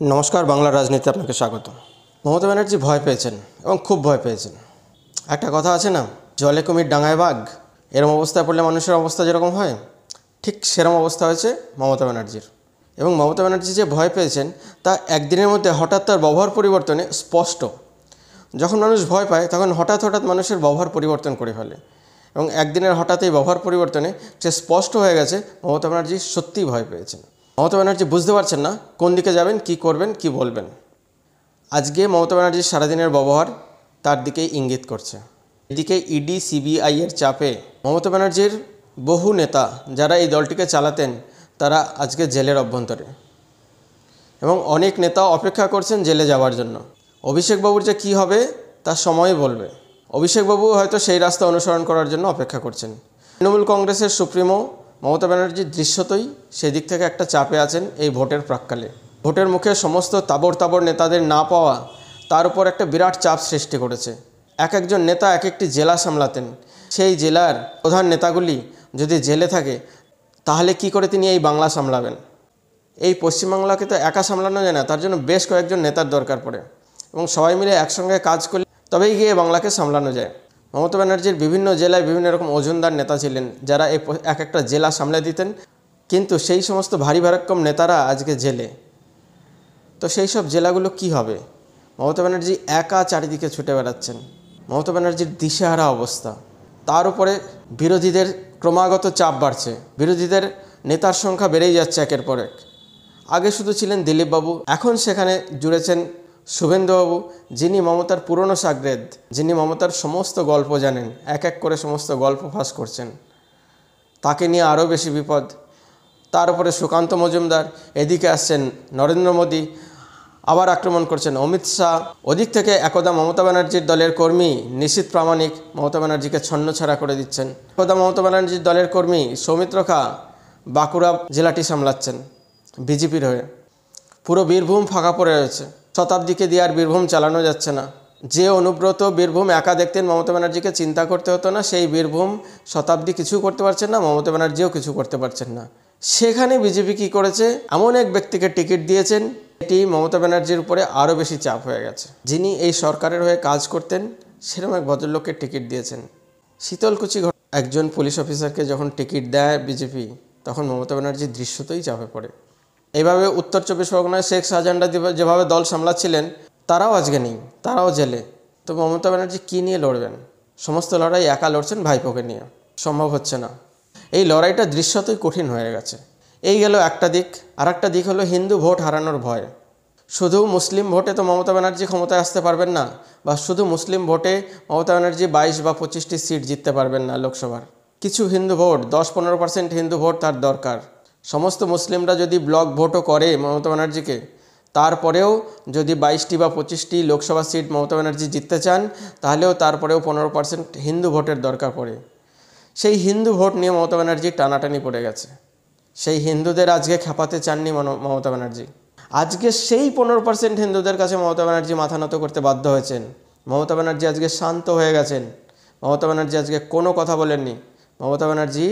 নমস্কার, বাংলা রাজনীতিতে আপনাকে স্বাগত। মমতা ব্যানার্জি ভয় পেয়েছেন এবং খুব ভয় পেয়েছেন। একটা কথা আছে না, জলে কুমির ডাঙায় বাঘ। এরম অবস্থায় পড়লে মানুষের অবস্থা যেরকম হয়, ঠিক সেরম অবস্থা হয়েছে মমতা ব্যানার্জির। এবং মমতা ব্যানার্জি যে ভয় পেয়েছেন তা একদিনের মধ্যে হঠাৎ তার ব্যবহার পরিবর্তনে স্পষ্ট। যখন মানুষ ভয় পায় তখন হঠাৎ মানুষের ব্যবহার পরিবর্তন করে ফেলে, এবং একদিনের হঠাৎ এই ব্যবহার পরিবর্তনে সে স্পষ্ট হয়ে গেছে মমতা ব্যানার্জি সত্যিই ভয় পেয়েছেন। মমতা ব্যানার্জি বুঝতে পারছেন না কোন দিকে যাবেন, কি করবেন, কি বলবেন। আজকে মমতা ব্যানার্জির সারাদিনের ব্যবহার তার দিকেই ইঙ্গিত করছে। এদিকে ইডি সিবিআই এর চাপে মমতা ব্যানার্জির বহু নেতা যারা এই দলটিকে চালাতেন তারা আজকে জেলের অভ্যন্তরে, এবং অনেক নেতা অপেক্ষা করছেন জেলে যাওয়ার জন্য। অভিষেকবাবুর যে কী হবে তা সময় বলবে। অভিষেকবাবু হয়তো সেই রাস্তা অনুসরণ করার জন্য অপেক্ষা করছেন। তৃণমূল কংগ্রেসের সুপ্রিমো মমতা ব্যানার্জি দৃশ্যতই সেদিক থেকে একটা চাপে আছেন। এই ভোটের প্রাক্কালে ভোটের মুখে সমস্ত তাবড় নেতাদের না পাওয়া তার উপর একটা বিরাট চাপ সৃষ্টি করেছে। একজন নেতা এক একটি জেলা সামলাতেন। সেই জেলার প্রধান নেতাগুলি যদি জেলে থাকে তাহলে কি করে তিনি এই বাংলা সামলাবেন? এই পশ্চিমবাংলাকে তো একা সামলানো যায় না, তার জন্য বেশ কয়েকজন নেতার দরকার পড়ে, এবং সবাই মিলে একসঙ্গে কাজ করলে তবেই গিয়ে বাংলাকে সামলানো যায়। মমতা ব্যানার্জির বিভিন্ন জেলায় বিভিন্ন রকম ওজনদার নেতা ছিলেন যারা এক একটা জেলা সামলে দিতেন, কিন্তু সেই সমস্ত ভারী ভারক্কম নেতারা আজকে জেলে। তো সেই সব জেলাগুলো কি হবে? মমতা ব্যানার্জি একা চারিদিকে ছুটে বেড়াচ্ছেন। মমতা ব্যানার্জির দিশেহারা অবস্থা, তার উপরে বিরোধীদের ক্রমাগত চাপ বাড়ছে। বিরোধীদের নেতার সংখ্যা বেড়েই যাচ্ছে একের পর এক। আগে শুধু ছিলেন দিলীপবাবু, এখন সেখানে জুড়েছেন শুভেন্দুবাবু, যিনি মমতার পুরনো সাগরেদ, যিনি মমতার সমস্ত গল্প জানেন, এক এক করে সমস্ত গল্প ফাঁস করছেন। তাকে নিয়ে আরও বেশি বিপদ। তার উপরে সুকান্ত মজুমদার, এদিকে আসছেন নরেন্দ্র মোদী, আবার আক্রমণ করছেন অমিত শাহ। ওদিক থেকে একদা মমতা ব্যানার্জির দলের কর্মী নিশীথ প্রামাণিক মমতা ব্যানার্জিকে ছন্নছাড়া করে দিচ্ছেন। একদা মমতা ব্যানার্জির দলের কর্মী সৌমিত্র খা বাঁকুড়া জেলাটি সামলাচ্ছেন বিজেপির হয়ে। পুরো বীরভূম ফাঁকা পড়ে রয়েছে। শতাব্দীকে দিয়ে আর বীরভূম চালানো যাচ্ছে না। যে অনুব্রত বীরভূম একা দেখতেন, মমতা ব্যানার্জিকে চিন্তা করতে হতো না, সেই বীরভূম শতাব্দী কিছু করতে পারছেন না, মমতা ব্যানার্জিও কিছু করতে পারছেন না। সেখানে বিজেপি কী করেছে, এমন এক ব্যক্তিকে টিকিট দিয়েছেন এটি মমতা ব্যানার্জির উপরে আরও বেশি চাপ হয়ে গেছে। যিনি এই সরকারের হয়ে কাজ করতেন সেরকম এক ভদ্রলোককে টিকিট দিয়েছেন। শীতলকুচি একজন পুলিশ অফিসারকে যখন টিকিট দেয় বিজেপি, তখন মমতা ব্যানার্জির দৃশ্যতেই চাপে পড়ে। এইভাবে উত্তর চব্বিশ পরগনায় শেখ শাহজাহানরা যেভাবে দল সামলাচ্ছিলেন তারাও আজকে নেই, তারাও জেলে। তো মমতা ব্যানার্জি কী নিয়ে লড়বেন? সমস্ত লড়াই একা লড়ছেন ভাইপোকে নিয়ে, সম্ভব হচ্ছে না। এই লড়াইটা দৃশ্যতই কঠিন হয়ে গেছে। এই গেল একটা দিক। আর একটা দিক হলো হিন্দু ভোট হারানোর ভয়। শুধু মুসলিম ভোটে তো মমতা ব্যানার্জি ক্ষমতায় আসতে পারবেন না, বা শুধু মুসলিম ভোটে মমতা ব্যানার্জি 22 বা 25টি সিট জিততে পারবেন না লোকসভার। কিছু হিন্দু ভোট, 10-15% হিন্দু ভোট তার দরকার। সমস্ত মুসলিমরা যদি ব্লক ভোটও করে মমতা ব্যানার্জিকে, তারপরেও যদি 22টি বা 25টি লোকসভা সিট মমতা ব্যানার্জি জিততে চান, তাহলেও তারপরেও 15% হিন্দু ভোটের দরকার পড়ে। সেই হিন্দু ভোট নিয়ে মমতা ব্যানার্জি টানাটানি পড়ে গেছে। সেই হিন্দুদের আজকে খেপাতে চাননি মমতা ব্যানার্জি। আজকে সেই 15% হিন্দুদের কাছে মমতা ব্যানার্জি মাথা নত করতে বাধ্য হয়েছেন। মমতা ব্যানার্জি আজকে শান্ত হয়ে গেছেন। মমতা ব্যানার্জি আজকে কোনো কথা বলেননি। মমতা ব্যানার্জি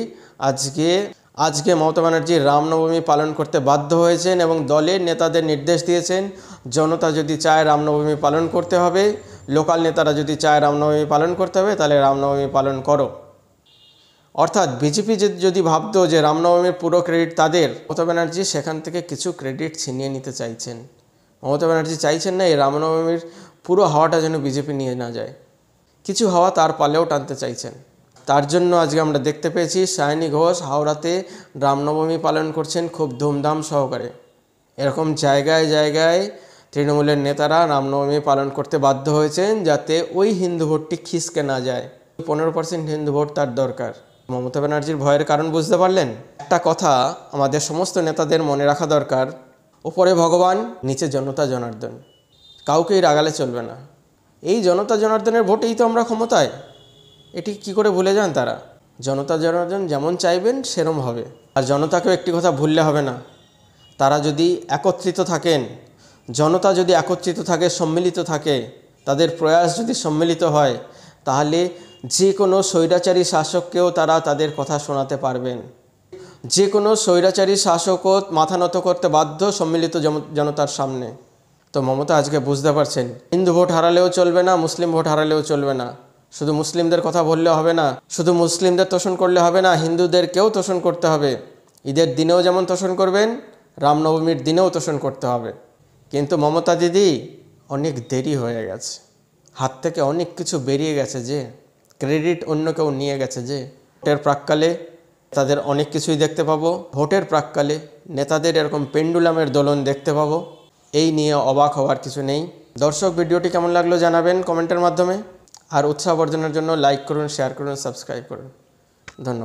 আজকে মমতা ব্যানার্জি রামনবমী পালন করতে বাধ্য হয়েছেন, এবং দলের নেতাদের নির্দেশ দিয়েছেন, জনতা যদি চায় রামনবমী পালন করতে হবে, লোকাল নেতারা যদি চায় রামনবমী পালন করতে হবে, তাহলে রামনবমী পালন করো। অর্থাৎ বিজেপি যদি ভাবতো যে রামনবমীর পুরো ক্রেডিট তাদের, মমতা ব্যানার্জি সেখান থেকে কিছু ক্রেডিট ছিনিয়ে নিতে চাইছেন। মমতা ব্যানার্জি চাইছেন না এই রামনবমীর পুরো হাওয়াটা যেন বিজেপি নিয়ে না যায়, কিছু হাওয়া তার পালেও টানতে চাইছেন। তার জন্য আজকে আমরা দেখতে পেয়েছি সায়নী ঘোষ হাওড়াতে রামনবমী পালন করছেন খুব ধুমধাম সহকারে। এরকম জায়গায় জায়গায় তৃণমূলের নেতারা রামনবমী পালন করতে বাধ্য হয়েছেন যাতে ওই হিন্দু ভোটটি খিসকে না যায়। 15% হিন্দু ভোট তার দরকার। মমতা ব্যানার্জির ভয়ের কারণ বুঝতে পারলেন? একটা কথা আমাদের সমস্ত নেতাদের মনে রাখা দরকার, ওপরে ভগবান, নিচে জনতা জনার্দন। কাউকেই রাগালে চলবে না। এই জনতা জনার্দনের ভোটেই তো আমরা ক্ষমতায়। এটি কি করে ভুলে যান তারা? জনতা জনার্দন যেমন চাইবেন সেরম হবে। আর জনতাকেও একটি কথা ভুললে হবে না, তারা যদি একত্রিত থাকেন, জনতা যদি একত্রিত থাকে, সম্মিলিত থাকে, তাদের প্রয়াস যদি সম্মিলিত হয়, তাহলে যে কোনো স্বৈরাচারী শাসককেও তারা তাদের কথা শোনাতে পারবেন। যে কোনো স্বৈরাচারী শাসকও মাথা নত করতে বাধ্য সম্মিলিত জনতার সামনে। তো মমতা আজকে বুঝতে পারছেন হিন্দু ভোট হারালেও চলবে না, মুসলিম ভোট হারালেও চলবে না। শুধু মুসলিমদের কথা বললে হবে না, শুধু মুসলিমদের তোষণ করলে হবে না, হিন্দুদেরকেও তোষণ করতে হবে। ঈদের দিনেও যেমন তোষণ করবেন, রামনবমীর দিনেও তোষণ করতে হবে। কিন্তু মমতা দিদি অনেক দেরি হয়ে গেছে, হাত থেকে অনেক কিছু বেরিয়ে গেছে, যে ক্রেডিট অন্য কেউ নিয়ে গেছে। যে ভোটের প্রাক্কালে তাদের অনেক কিছুই দেখতে পাবো, ভোটের প্রাক্কালে নেতাদের এরকম পেন্ডুলামের দোলন দেখতে পাবো। এই নিয়ে অবাক হওয়ার কিছু নেই। দর্শক, ভিডিওটি কেমন লাগলো জানাবেন কমেন্টের মাধ্যমে। আর উৎসাহ বর্ধনের জন্য লাইক করুন, শেয়ার করুন, সাবস্ক্রাইব করুন। ধন্যবাদ।